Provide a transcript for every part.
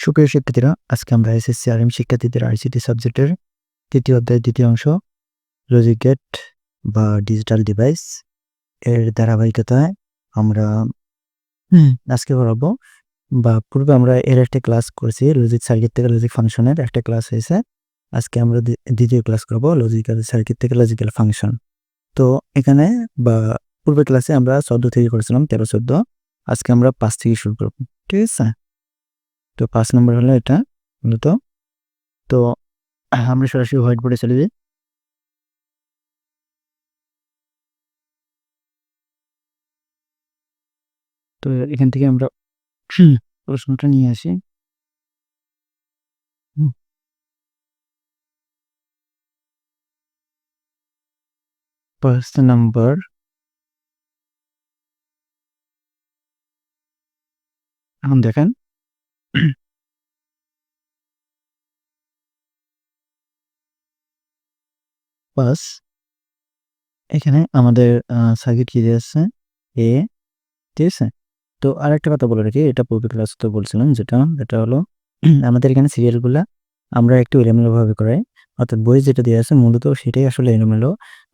সুপ্রিয় শিক্ষার্থীরা, আজকে আমরা এসএসসি আর এম শিক্ষার্থীদের আইসিটি সাবজেক্টের ৩য় অধ্যায়ের ২য় অংশ লজিক গেট বা ডিজিটাল ডিভাইস এর ধারাবাহিকতায় আমরা আজকে পড়াবো বা পূর্বে আমরা এর একটা ক্লাস করেছি। লজিক সার্কিট থেকে লজিক ফাংশনের একটা ক্লাস হয়েছে। আজকে আমরা দ্বিতীয় ক্লাস করব লজিক্যাল সার্কিট থেকে লজিক্যাল ফাংশন। তো এখানে বা পূর্বের ক্লাসে আমরা ১৪ থেকে করেছিলাম, ১৩-১৪। আজকে আমরা ৫ থেকে শুরু করব। ঠিক আছে? তো ৫ নম্বর হলো এটা মূলত। তো আমরা সরাসরি হোয়াইট বোর্ডে চলে যাই। তো এখান থেকে আমরা প্রশ্নটা নিয়ে আসি। প্রশ্ন নাম্বার এখন দেখেন, পাস এখানে আমাদের সার্কিট কি দিয়েছে এ, ঠিক আছে? তো আরেকটা কথা বলে রাখি, এটা পূর্বের ক্লাসে তো বলছিলাম, এটা হলো আমাদের এখানে সিরিয়ালগুলা আমরা একটু এলোমেলোভাবে করাই। অর্থাৎ বই যেটা দেওয়া আছে মূলত সেটাই আসলে এলোমেলো।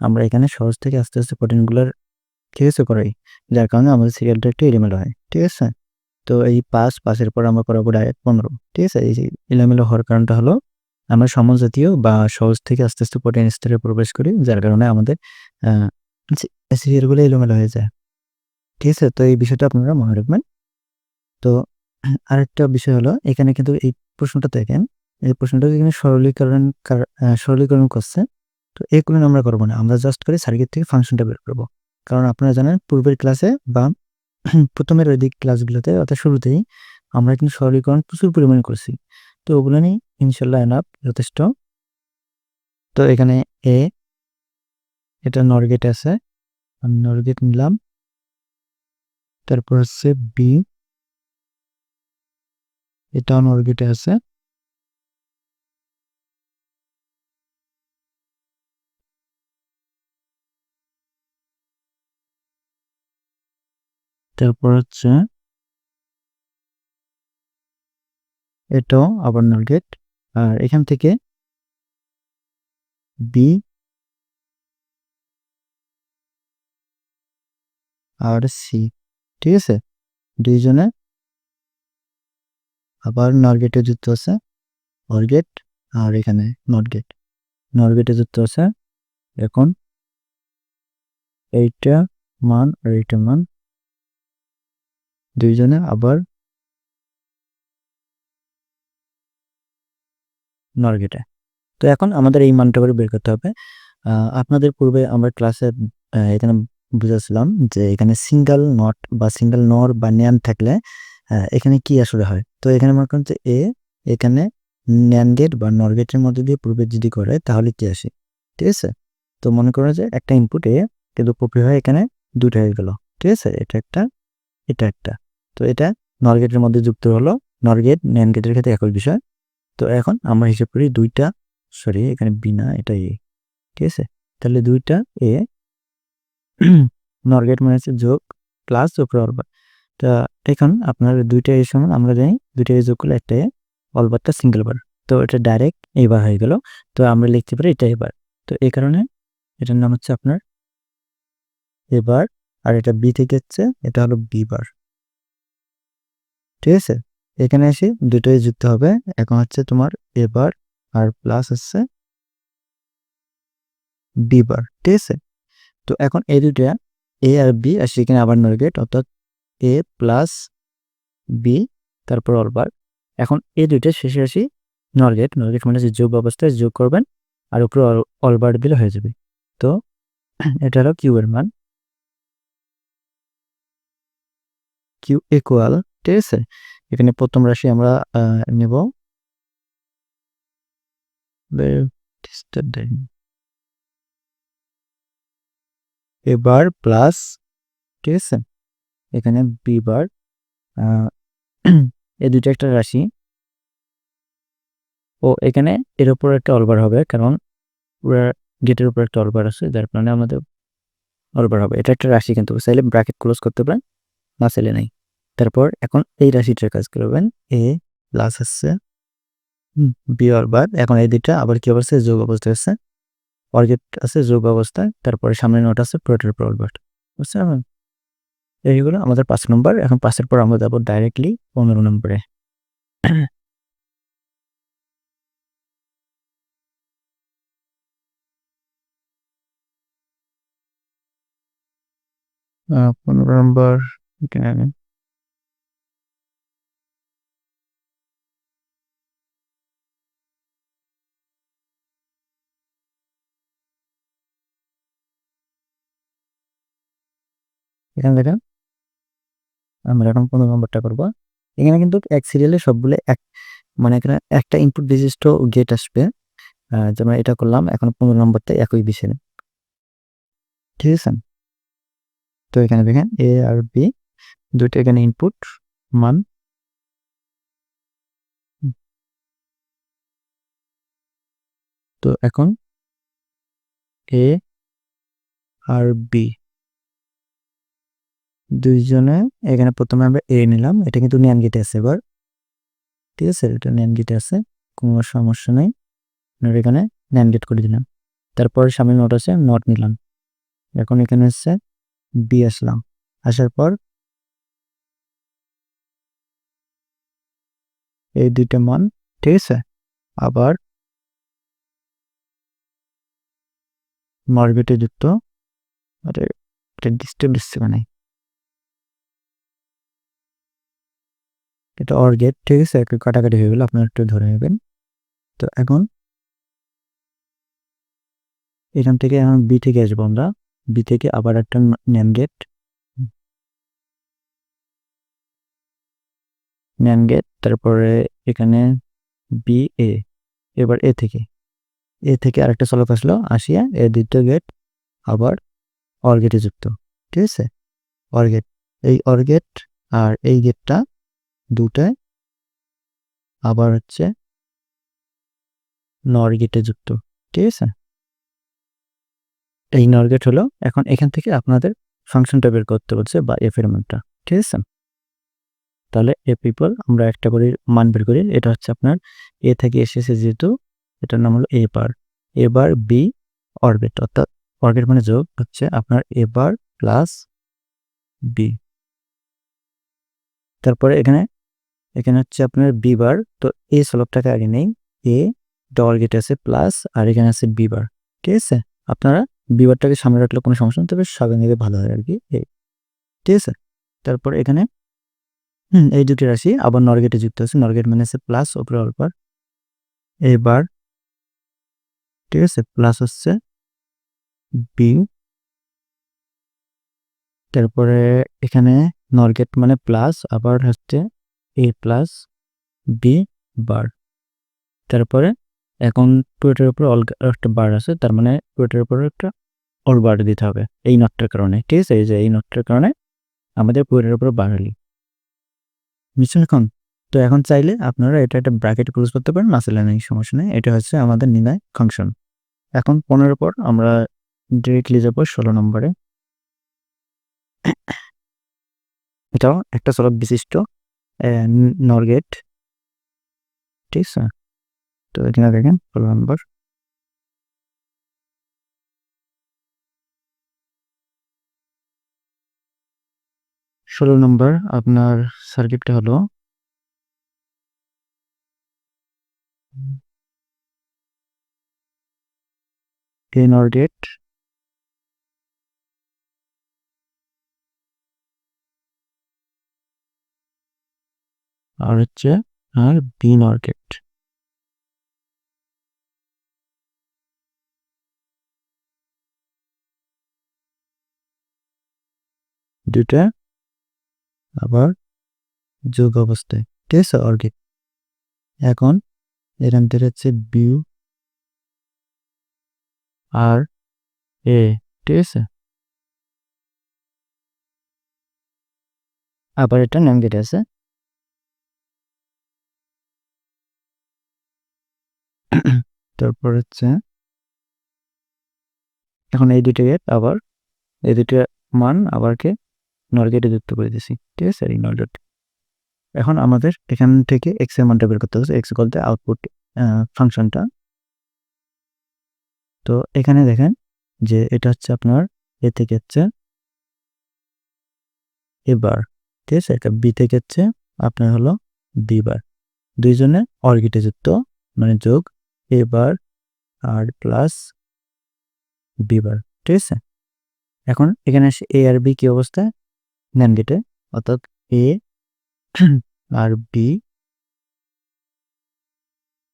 আমরা এখানে সহজ থেকে আস্তে আস্তে কঠিনগুলার ঠিক আছে করাই, যার কারণে আমাদের সিরিয়ালটা একটু এলোমেলো হয়। ঠিক আছে? তো এই ৫-৫ পর আমরা করাবো ডাইরেক্ট ১৫। ঠিক আছে? এই যে এলোমেলো হওয়ার কারণটা হলো আমরা সমজাতীয় বা সহজ থেকে আস্তে আস্তে কঠিন স্তরে প্রবেশ করি, যার কারণে আমাদের সিরিয়ালগুলো এলোমেলো হয়ে যায়। ঠিক আছে? তো এই বিষয়টা আপনারা মনে রাখবেন। তো আরেকটা বিষয় হলো এখানে কিন্তু এই প্রশ্নটা দেখেন, এই প্রশ্নটা এখানে সরলীকরণ করছে। তো এগুলো আমরা করবো না, আমরা জাস্ট করে সার্কিট থেকে ফাংশনটা বের করবো। কারণ আপনারা জানেন পূর্বের ক্লাসে বা প্রথমের ওই দিক ক্লাসগুলোতে অর্থাৎ শুরুতেই আমরা কিন্তু সরলীকরণ প্রচুর পরিমাণে করছি। তো ওগুলো নিয়ে ইনশাল্লাহ এনাফ, যথেষ্ট। তো এখানে এ, এটা নর গেট আছে, আমি নর গেট নিলাম। তারপর হচ্ছে বি, এটাও নর গেটে আছে। তারপর হচ্ছে এটাও আবার নর গেট। আর এখান থেকে বি আর সি, ঠিক আছে? দুইজনে আবার নর গেটে যুক্ত আছে, অর গেট। আর এখানে নট গেট, নর গেটে যুক্ত আছে। এখন এইটা মান আর এইটা মান দুইজনে আবার নর গেটে। তো এখন আমাদের এই মানটা করে বের করতে হবে। আপনাদের পূর্বে আমরা ক্লাসে এখানে বুঝেছিলাম যে এখানে সিঙ্গেল নট বা সিঙ্গেল নর বা ন্যান থাকলে এখানে কি আসলে হয়। তো এখানে মনে করেন যে এখানে ন্যান গেট বা নর গেটের মধ্যে দিয়ে পূর্বে যদি করে তাহলে কি আসে, ঠিক আছে? তো মনে করেন যে একটা ইনপুট কিন্তু কপি হয় এখানে দুটো হয়ে গেল, ঠিক আছে? এটা একটা, এটা একটা। তো এটা নর গেটের মধ্যে যুক্ত হলো, নর গেট ন্যান গেটের ক্ষেত্রে একই বিষয়। তো এখন আমরা হিসাব করি দুইটা, সরি এখানে বি না, এটা এ, ঠিক আছে? তাহলে দুইটা এ নর গেট মানে হচ্ছে যোগ প্লাস উপরে অলবার। তা এখন আপনার দুইটা এর সমান আমরা জানি দুইটা এ যোগ করলে একটা এ, অলবারটা সিঙ্গেল বার। তো এটা ডাইরেক্ট এবার হয়ে গেল। তো আমরা লিখতে পারি এটা এবার। তো এই কারণে এটার নাম হচ্ছে আপনার এবার। আর এটা বি থেকে হচ্ছে এটা হলো বি বার, ঠিক আছে? এখানে এসে দুটোই যুক্ত হবে। এখন হচ্ছে তোমার এবার আর প্লাস হচ্ছে বি বার, ঠিক আছে? তো এখন এই দুটা এ আর বি আর সেখানে আবার নর গেট, অর্থাৎ এ প্লাস বি তারপর অলবার। এখন এই দুইটা শেষে আসি নর গেট, নর গেট মানে হচ্ছে যোগ অবস্থায় যোগ করবেন আর উপরে অলবার দিলে হয়ে যাবে। তো এটা হলো কিউ এর মান, কিউ ইকুয়াল, ঠিক আছে? এখানে প্রথম রাশি আমরা নেব এবার প্লাস, ঠিক আছে? এখানে বি বার, এই দুইটা একটা রাশি। ও এখানে এর উপর একটা অলবার হবে, কারণ পুরো গেটের উপর একটা অলবার আছে, যার কারণে আমাদের অলবার হবে। এটা একটা রাশি, কিন্তু চাইলে ব্র্যাকেট ক্লোজ করতে পারেন, না চাইলে নাই। তারপর এখন এই রাশিটার কাজ করবেন এ প্লাস হচ্ছে বি অর বার। এখন এই দুইটা আবার কি অবস্থা, যোগ অবস্থায় আছে, অর গেট আছে যোগ অবস্থায়, তারপরে সামনে নোট আছে প্রোটের পর বাট, বুঝতে পারবেন? এইগুলো আমাদের 5 নম্বর। এখন 5-এর পর আমরা যাবো ডাইরেক্টলি 15 নম্বরে। 15 নম্বর এখানে এখানে দেখেন আমরা এখন 15 নম্বরটা করবো। এখানে কিন্তু এক সিরিয়ালে সবগুলো এক, মানে এখানে একটা ইনপুট বিশিষ্ট গেট আসবে। যেমন এটা করলাম, এখন 15 নম্বরটা একই বিষয়, ঠিক আছে? তো এখানে দেখেন এ আর বি দুইটা এখানে ইনপুট মান। তো এখন এ আর বি দুইজনে, এখানে প্রথমে আমরা এ নিলাম, এটা কিন্তু ন্যান্ড গেটে আছে এবার, ঠিক আছে? এটা ন্যান্ড গেটে আছে, কোনো সমস্যা নেই। এখানে ন্যান্ড গেট করে দিলাম, তারপরে সামনে নট আছে, নট নিলাম। এখন এখানে হচ্ছে বি আসলাম, আসার পর এই দুইটা মান, ঠিক আছে? আবার নর গেটে যুক্ত, আরে এটা ডিস্টেন্স দিচ্ছে মানে, এটা অর গেট, ঠিক আছে? একটু কাটাকাটি হয়ে গেল, আপনারা একটু ধরে নেবেন। তো এখন এখান থেকে এখন বি থেকে আসবো আমরা, বি থেকে আবার একটা ন্যান্ড গেট, ন্যান্ড গেট, তারপরে এখানে বি এ, এবার এ থেকে আরেকটা চলক আসলো, আসিয়া এ দ্বিতীয় গেট আবার অর গেটে যুক্ত, ঠিক আছে? অর গেট, এই অর গেট আর এই গেটটা দুটায় আবার হচ্ছে নর গেটে যুক্ত, ঠিক আছে? এই নর গেট হলো। এখন এখান থেকে আপনাদের ফাংশনটা বের করতে বলছে বা এফ এর মানটা, ঠিক আছে? তাহলে এ পিপল আমরা একটা করে মান বের করি। এটা হচ্ছে আপনার এ থেকে এসেছে যেহেতু, এটার নাম হলো এ বার। এ বার বি অরবিট, অর্থাৎ অরবিট মানে যোগ হচ্ছে আপনার এ বার প্লাস বি। তারপরে এখানে এখানে হচ্ছে আপনার বি বার, তো এই সলভটাকে আগে নেই, এ ডবল গেট আছে প্লাস, আর এখানে আছে বি বার, ঠিক আছে? আপনারা বি বারটাকে সামনে রাখলে কোনো সমস্যা নেই, তবে সামনে নিলে ভালো হয় আর কি, ঠিক আছে? তারপর এখানে এই দুটি রাশি আবার নর গেটে যুক্ত আছে, নর গেট মানে আছে প্লাস ওপরে অল্পার এ বার, ঠিক আছে? প্লাস হচ্ছে বি, তারপরে এখানে নর গেট মানে প্লাস আবার হচ্ছে এ প্লাস বি বার, তারপরে এখন টুয়েটের উপর অল একটা বার আছে, তার মানে টুয়েটের উপর একটা অল বার দিতে হবে এই নটটার কারণে, ঠিক আছে? এই যে এই নটটার কারণে আমাদের টুয়েটের উপর বার হলি, বুঝছেন এখন? তো এখন চাইলে আপনারা এটা একটা ব্র্যাকেট ক্লোজ করতে পারেন, না চাইলে নেই, সমস্যা নেই। এটা হচ্ছে আমাদের নির্ণয় ফাংশন। এখন 15 পর আমরা ডিরেক্টলি যাবো 16 নম্বরে। এটাও একটা সলভ বিশিষ্ট নর গেট, ঠিক আছে? তো এখানে দেখেন 16 নম্বর। 16 নম্বর আপনার সার্কিটটা হলো এ নর গেট আর হচ্ছে আর বি নর গেট, দুইটা আবার যোগ অবস্থায়, ঠিক আছে? OR gate. এখন এখান থেকে হচ্ছে বিউ আর এ, ঠিক আছে? আবার এটা ন্যান্ড গেট আছে। তারপর হচ্ছে এখন এই দুইটা গেট আবার এই দুইটা মান আবারকে নর গেটে যুক্ত করে দিছি, ঠিক আছে? এই নর গেট এখন আমাদের এখান থেকে x এর মানটা বের করতে হবে। x বলতে আউটপুট ফাংশনটা। তো এখানে দেখেন যে এটা হচ্ছে আপনার a থেকে হচ্ছে a বার, ঠিক আছে? এটা b থেকে হচ্ছে আপনার হলো b বার। দুইজনে অর গেটে যুক্ত, মানে যোগ a বার আর প্লাস b বার, ঠিক আছে? এখন এখানে আসে a আর b কি অবস্থায়? NAND গেটে, অর্থাৎ a আর b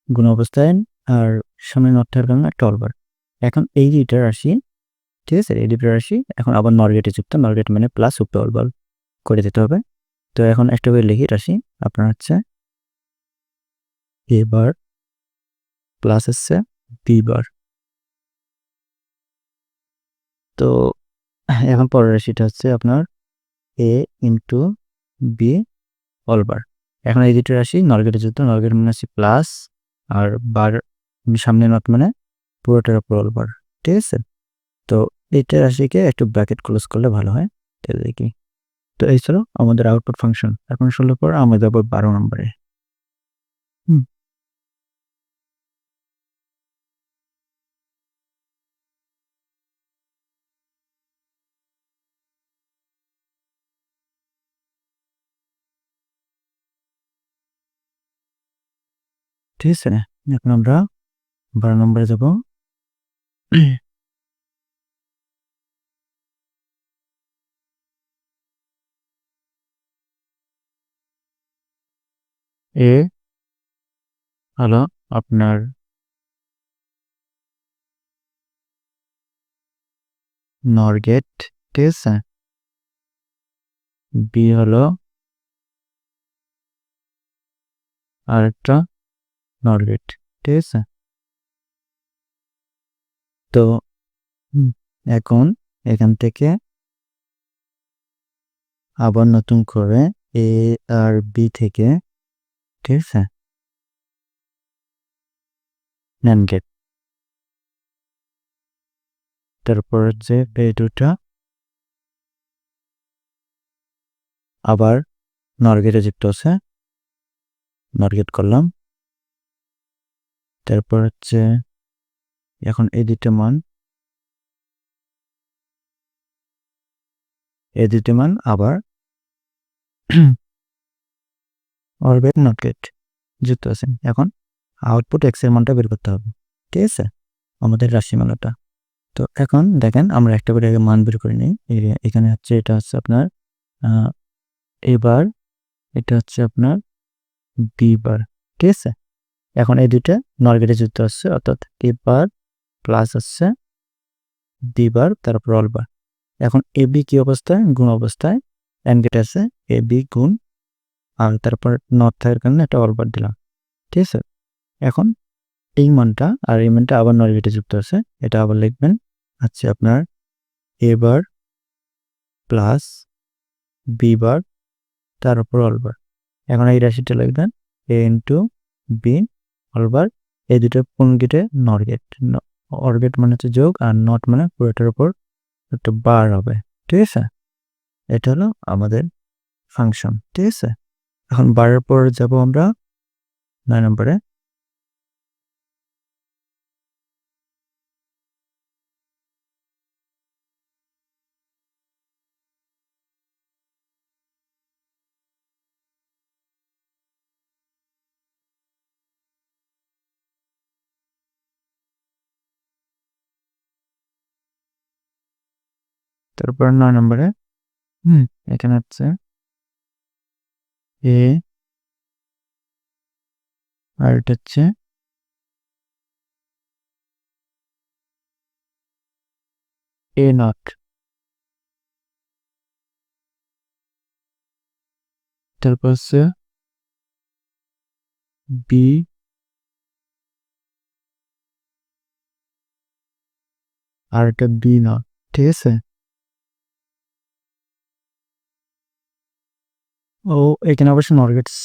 গুণ অবস্থায় আর সামনে নট থাকার কারণে একটা অল বার। এখন এই দুইটা রাশি, ঠিক আছে? এই দুইটা রাশি এখন আবার নর গেটে যুক্ত, নর গেট মানে প্লাস উপরে অল বার করে দিতে হবে। তো এখন একটা করে লিখি রাশি, আপনার হচ্ছে a বার প্লাস হচ্ছে b বার। তো এখন পরের রাশিটা হচ্ছে আপনার a ইন্টু b অল বার। এখন এই দুটো রাশি নর গেটে যুক্ত, নর গেট মানে হচ্ছে প্লাস আর বার সামনে নট মানে পুরোটার উপর অল বার, ঠিক আছে? তো এইটা রাশিকে একটু ব্র্যাকেট ক্লোজ করলে ভালো হয়। তো দেখি, তো এই ছিল আমাদের আউটপুট ফাংশন। এখন 16 পর আমরা যাবো 12 নম্বরে। হুম, ঠিক আছে? এখন আমরা 12 নম্বরে যাব। এ হলো আপনার নর গেট, ঠিক আছে? বি হলো আরেকটা নর গেট, ঠিক আছে? তো এখন এখান থেকে আবার নতুন করে এ আর বি থেকে, ঠিক আছে, NAND গেট, তারপর হচ্ছে এই দুটা আবার নর গেটে যুক্ত আছে, নর গেট করলাম। তারপর হচ্ছে এখন এই দুটো মান, এই দুটো মান আবার অর গেট নট গেট যুক্ত আছে। এখন আউটপুট এক্স এর মানটা বের করতে হবে, ঠিক আছে? আমাদের রাশিমালাটা। তো এখন দেখেন আমরা একটা করে আগে মান বের করে নিই। এখানে হচ্ছে এটা হচ্ছে আপনার এবার এটা হচ্ছে আপনার বি বার, ঠিক আছে? এখন এই দুইটা নর গেটে যুক্ত হচ্ছে, অর্থাৎ এ বার প্লাস হচ্ছে বি বার তারপর অল বার। এখন এ বি কি অবস্থায়? গুণ অবস্থায়। এন্ড গেট আছে এ বি গুণ আর তারপর নট থাকার কারণে একটা অল বার দিলাম, ঠিক আছে? এখন এই মানটা আর এই মানটা আবার নর গেটে যুক্ত আছে, এটা আবার লিখবেন হচ্ছে আপনার এ বার প্লাস বি বার তার উপর অল বার। এখন এই রাশিটা লিখবেন এ ইন্টু বি অল বার। এই দুটো কোন গেটে? নর গেট। অর গেট মানে হচ্ছে যোগ আর নট মানে পুরোটার উপর একটা বার হবে, ঠিক আছে? এটা হলো আমাদের ফাংশন, ঠিক আছে? এখন বারের পর যাব আমরা 9 নম্বরে। তারপর 9 নম্বরে এখানে হচ্ছে এ আর এটা হচ্ছে এ নট, তারপর হচ্ছে বি আর এটা বি নট, ঠিক আছে? ও এখানে অবশ্য নর গেটস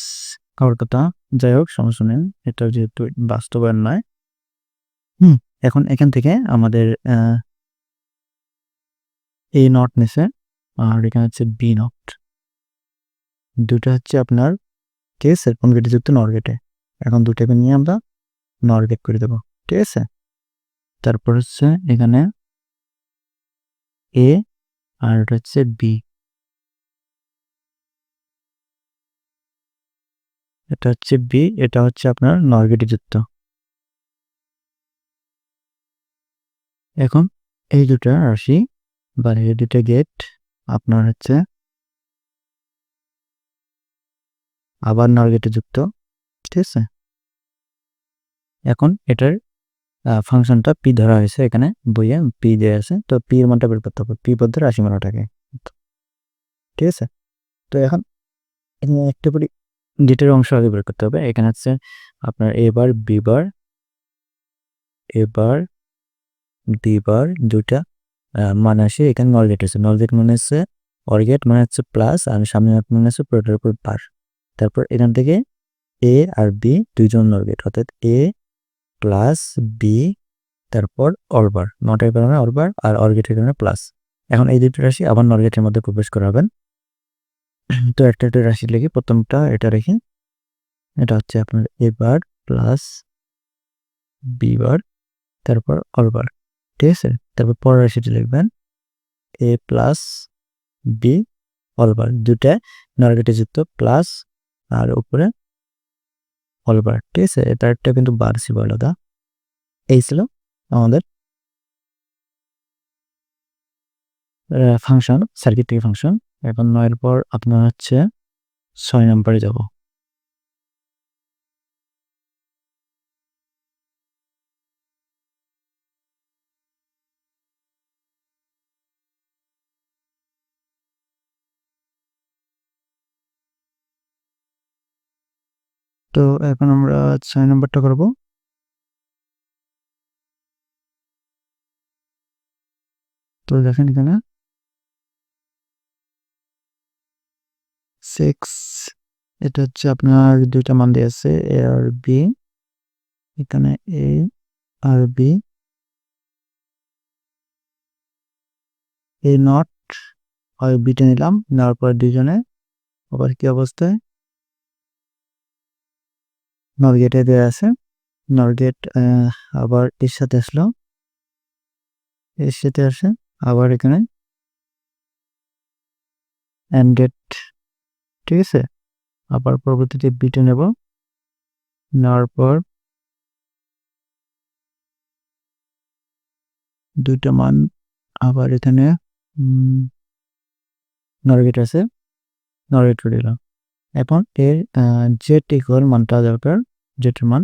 হওয়ার কথা, যাই হোক সমস্যা নেই, এটা যেহেতু বাস্তবায়ন নয়। এখন এখান থেকে আমাদের এ নট নিছে আর এখানে হচ্ছে বি নট, দুটো হচ্ছে আপনার ঠিক আছে, কোন গেটে যুক্ত? নর গেটে। এখন দুটাকে নিয়ে আমরা নর গেট করে দেবো, ঠিক আছে। তারপর হচ্ছে এখানে এ আর এটা হচ্ছে বি, এটা হচ্ছে বি, এটা হচ্ছে আপনার নর গেটে যুক্ত। এখন এই দুটা রাশি বা এই দুটা গেট আপনার হচ্ছে আবার নর গেটে যুক্ত, ঠিক আছে। এখন এটার ফাংশনটা পি ধরা হয়েছে, এখানে বইয়ে পি দেওয়া আছে, তো পি এর মানটা বের করতে হবে, পি বলতে রাশি মানটাকে, ঠিক আছে। তো এখন একটা করে গেটের অংশ আগে বের করতে হবে। এখানে হচ্ছে আপনার এ বার বি বার, এ বার বি বার দুইটা মানে আসে এখানে নল গেট আছে, নল গেট মানে হচ্ছে অর গেট মানে হচ্ছে প্লাস, আর সামনে মানে হচ্ছে পুরোটার উপর বার। তারপর এখান থেকে এ আর বি দুইজন নল গেট, অর্থাৎ এ প্লাস বি, তারপর অরবার, নটের কারণে অরবার আর অর গেটের কারণে প্লাস। এখন এই দুটো রাশি আবার নর গেটের মধ্যে প্রবেশ করাবেন। তো একটা একটা রাশি লিখে প্রথমটা এটা রেখে, এটা হচ্ছে আপনার এ বার প্লাস বি বার, তারপর অর বার, ঠিক আছে। তারপর পরের রাশিটি লিখবেন এ প্লাস বি অল বার, দুটা নর গেটে যুক্ত প্লাস আর উপরে অল বার, ঠিক আছে। এটা একটা কিন্তু বার ছিল আলাদা। এই ছিল আমাদের ফাংশন, সার্কিট থেকে ফাংশন। এখন 9 এর পর আপনার হচ্ছে 6 নম্বরে যাব। তো এখন আমরা 6 নম্বরটা করব। তো দেখেন এখানে 6, এটা হচ্ছে আপনার দুইটা মান দিয়ে আছে এ আর বি, এখানে এ আর বি, এ নট আর বিটা নিলাম, নেওয়ার পর দুইজনে আবার কি অবস্থায় নর গেটে দেওয়া আছে, নর গেট আবার এর সাথে আসলো, এর সাথে আসে আবার এখানে এন্ড গেট, ঠিক আছে। আবার পরবর্তীতে বিটা নেব, নেওয়ার পর দুইটা মান আবার এখানে নরগেট আছে, নরগেট দিলাম। এখন এর জেড ইকুয়াল মানটা দরকার, জেটের মান,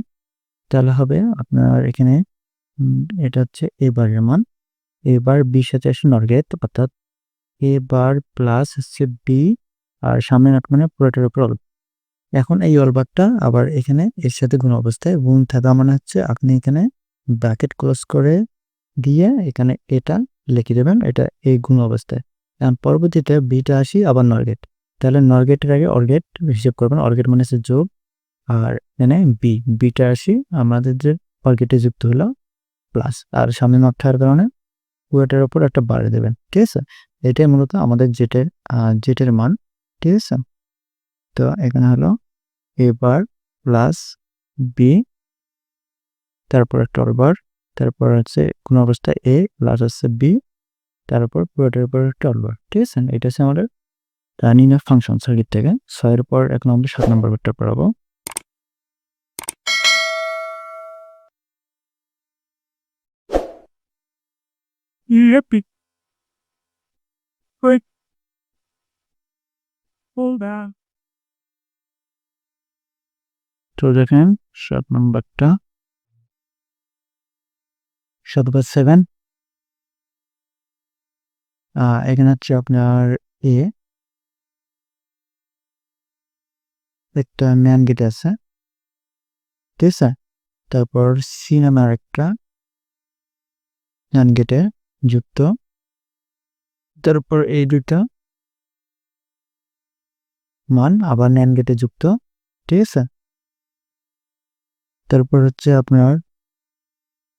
তাহলে হবে আপনার এখানে এটা হচ্ছে এ বারের মান, এবার বির সাথে আসে নরগেট, অর্থাৎ এ বার প্লাস হচ্ছে বি আর সামনে নট মানে পুরোটার উপর অল। এখন এই অলবারটা আবার এখানে এর সাথে গুণ অবস্থায়, গুণ থাকা মানে হচ্ছে আপনি এখানে ব্র্যাকেট ক্লোজ করে দিয়ে এখানে এটা লিখে দেবেন, এটা এই গুণ অবস্থায়। এখন পরবর্তীতে বিটা আসি আবার নরগেট, তাহলে নরগেটের আগে অরগেট হিসেব করবেন, অরগেট মানে হচ্ছে যোগ, আর এখানে বিটা আসি আমাদের যে অরগেটে যুক্ত হলো প্লাস, আর সামনে নট থাকার কারণে পুরোটার উপর একটা বাড়ে দেবেন, ঠিক আছে। এটাই মূলত আমাদের জেটের মান, ঠিক আছে। তো এখানে হলো এ বার প্লাস বি, তারপর একটা অরবার, তারপর হচ্ছে কোন অবস্থায় এ প্লাস হচ্ছে বি, তারপর পুরোটার উপর একটা অরবার, ঠিক আছে। এটা হচ্ছে আমাদের নির্ণয় ফাংশন সার্কিট থেকে। 6 এর পর এখন আমরা 7 নম্বর ভেক্টর পড়াবো। Yippee. Wait. Hold on. তো দেখেন 7 নম্বরটা 7/7, এখানে হচ্ছে আপনার এ একটা ম্যান গেট আছে, ঠিক আছে। তারপর সি নামে আরেকটা ম্যান গেটে যুক্ত, তারপর এই দুইটা মান আবার ন্যান গেটে যুক্ত, ঠিক আছে। তারপর হচ্ছে আপনার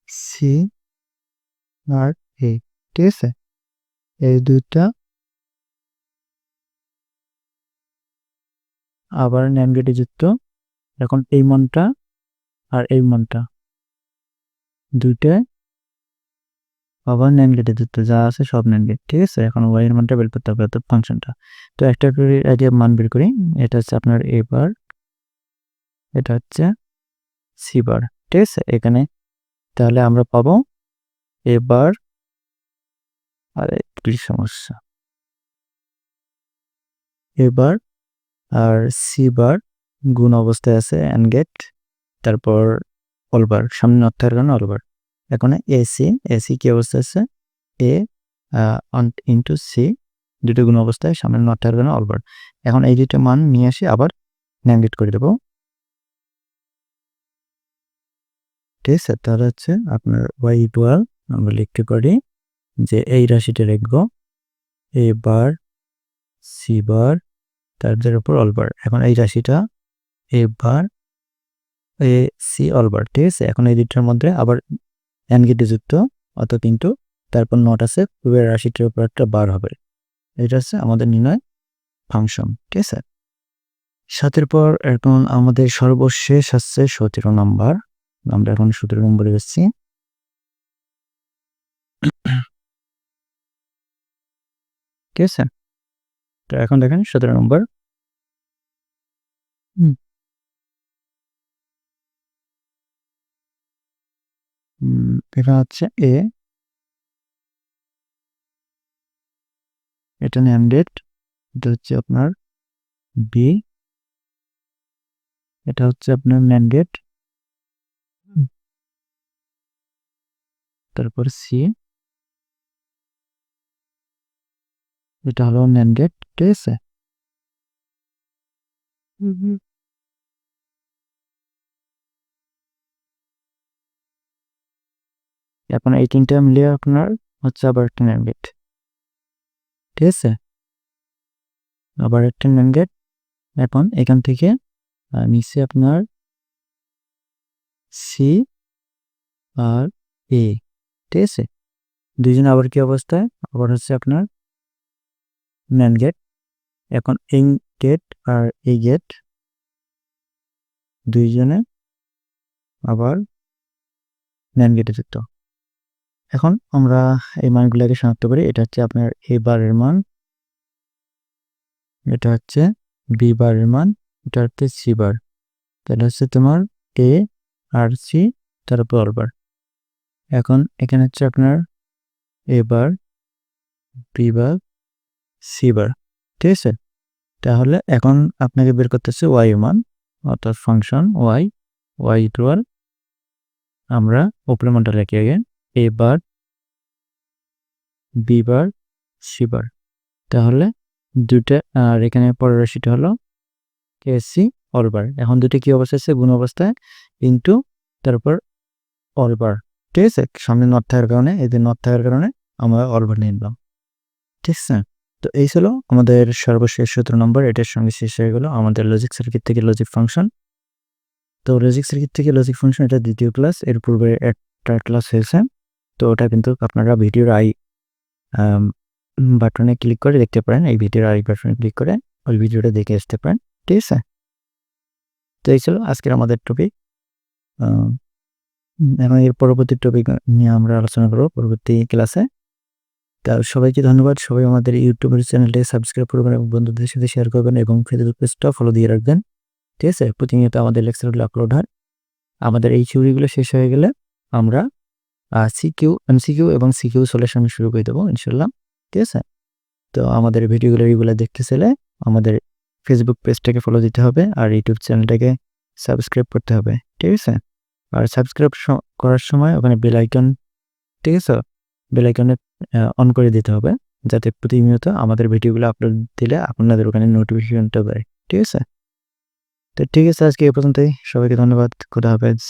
সি আর এ, ঠিক আছে। এই দুইটা আবার NAND গেটে যুক্ত। এখন এই মানটা আর এই মানটা দুইটাই আবার NAND গেটে যুক্ত, যা আছে সব NAND গেট। ঠিক আছে, এখন y এর মানটা বের করতে হবে, অর্থাৎ ফাংশনটা। তো একটা করে আইডিয়া মান বের করি। এটা হচ্ছে আপনার a বার, এটা হচ্ছে c বার। ঠিক আছে, এখানে তাহলে আমরা পাবো a বার, আর একটু সমস্যা, a বার আর c বার গুণ অবস্থায় আছে AND গেট, তারপর অল বার, সামনে নট থাকার কারণে অল বার। এখন এসি কি অবস্থায় আছে, a ইন্টু c, দুটো গুণ অবস্থায়, সামনে নট থাকার কারণে অল বার। এখন এই দুটো মান নিয়ে আসি, আবার NAND গেট করে দেবো। ঠিক আছে, তাহলে হচ্ছে আপনার y ইকুয়াল, আমরা লিখতে পারি যে এই রাশিটা লিখবো a বার c বার তার উপর অল বার। এখন এই রাশিটা a বার a c অল বার। ঠিক আছে, এখন এই দুটার মধ্যে আবার AND গেটে যুক্ত, অত কিন্তু তারপর নট আছে, পূর্বের রাশিটার উপর একটা বার হবে। এটা হচ্ছে আমাদের নির্ণয় ফাংশন। ঠিক আছে, সাতের পর এখন আমাদের সর্বশেষ হচ্ছে 17 নম্বর। আমরা এখন 17 নম্বরে এসেছি। ঠিক আছে, তো এখন দেখেন 17 নম্বর। এটা হচ্ছে a, এটা NAND গেট, এটা হচ্ছে আপনার b, এটা হচ্ছে আপনার NAND গেট, তারপর c, এটা হলো NAND গেট। ঠিক আছে, এখন এই তিনটা মিলিয়ে আপনার হচ্ছে আবার একটা NAND গেট। ঠিক আছে, আবার একটা NAND গেট। এখন এখান থেকে নিচে আপনার c আর a। ঠিক আছে, দুইজন আবার কি অবস্থায়, আবার হচ্ছে আপনার NAND গেট। এখন এই গেট আর এই গেট দুইজনে আবার NAND গেটে যুক্ত। এখন আমরা এই মানগুলোকে শনাক্ত করি। এটা হচ্ছে আপনার a বারের মান, এটা হচ্ছে b বারের মান, এটা হচ্ছে c বার। তাহলে হচ্ছে তোমার a আর c, তারপর অল বার। এখন এখানে হচ্ছে আপনার a bar, b bar, c বার। ঠিক আছে, তাহলে এখন আপনাকে বের করতে হচ্ছে y এর মান, অর্থাৎ ফাংশন y ইকুয়াল, আমরা উপরের মানটা লিখি আগে, a bar, b bar, c বার। তাহলে দুটা, আর এখানে পরের রাশিটা হলো এসি অল বার। এখন দুটো কি অবস্থায় আছে, গুণ অবস্থায়, ইন্টু তারপর অল বার। ঠিক আছে, সামনে নট থাকার কারণে, এদের নট থাকার কারণে আমরা অল বার নিয়ে নিলাম। ঠিক আছে, তো এই ছিল আমাদের সর্বশেষ 17 নম্বর। এটার সঙ্গে শেষ হয়ে গেল আমাদের লজিক সার্কিট থেকে লজিক ফাংশন। তো লজিক সার্কিট থেকে লজিক ফাংশন এটা দ্বিতীয় ক্লাস, এর পূর্বে একটা ক্লাস হয়েছে। তো ওটা কিন্তু আপনারা ভিডিওর বাটনে ক্লিক করে দেখতে পারেন, এই ভিডিওর বাটনে ক্লিক করে ওই ভিডিওটা দেখে আসতে পারেন। ঠিক আছে, তো এই ছিল আজকের আমাদের টপিক। এবং এর পরবর্তী টপিক নিয়ে আমরা আলোচনা করব পরবর্তী ক্লাসে। তা সবাইকে ধন্যবাদ। সবাই আমাদের ইউটিউবের চ্যানেলটি সাবস্ক্রাইব করবেন এবং বন্ধুদের সাথে শেয়ার করবেন এবং ফেসবুক পেজটা ফলো দিয়ে রাখবেন। ঠিক আছে, প্রতিনিয়ত আমাদের লেকচারগুলো আপলোড হয়। আমাদের এই থিওরিগুলো শেষ হয়ে গেলে আমরা এমসিকিউ এবং সিকিউ সলিউশন শুরু করে দেবো ইনশাল্লাহ। ঠিক আছে, তো আমাদের ভিডিওগুলো রেগুলার দেখতে চাইলে আমাদের ফেসবুক পেজটাকে ফলো দিতে হবে আর ইউটিউব চ্যানেলটাকে সাবস্ক্রাইব করতে হবে। ঠিক আছে, আর সাবস্ক্রাইব করার সময় ওখানে বেল আইকন, ঠিক আছে, বেল আইকনে অন করে দিতে হবে, যাতে প্রতিনিয়ত আমাদের ভিডিওগুলো আপলোড দিলে আপনাদের ওখানে নোটিফিকেশনটা পায়। ঠিক আছে, তো ঠিক আছে, আজকে এই পর্যন্তই। সবাইকে ধন্যবাদ। খোদা হাফেজ।